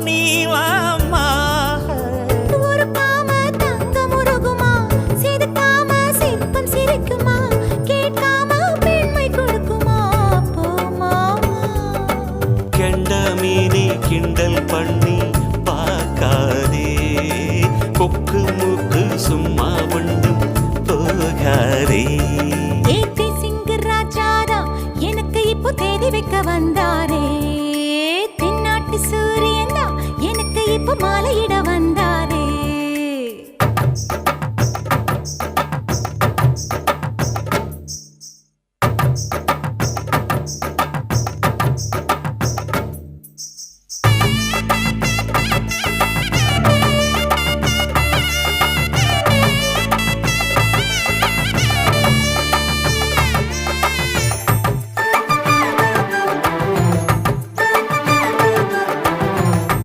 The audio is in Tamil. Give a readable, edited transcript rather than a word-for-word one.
நீ வாம்மா. ஒரு காம தங்கம் உருகுமா, செதுக்காம சிற்பம் சிரிக்குமா, கேட்காம பெண்மை கொடுக்குமா போமா. கெண்ட மீனி கிண்டல் பண்ணி பார்க்காதே, கொக்கு மூக்கு சும்மா ஒன்றும் போகாதே. ஏத்தி சிங்கு ராஜாதா எனக்கு இப்போ தேதி வைக்க வந்தாரே, தென்னாட்டு சூரியன் தான் எனக்கு இப்போ மாலையிட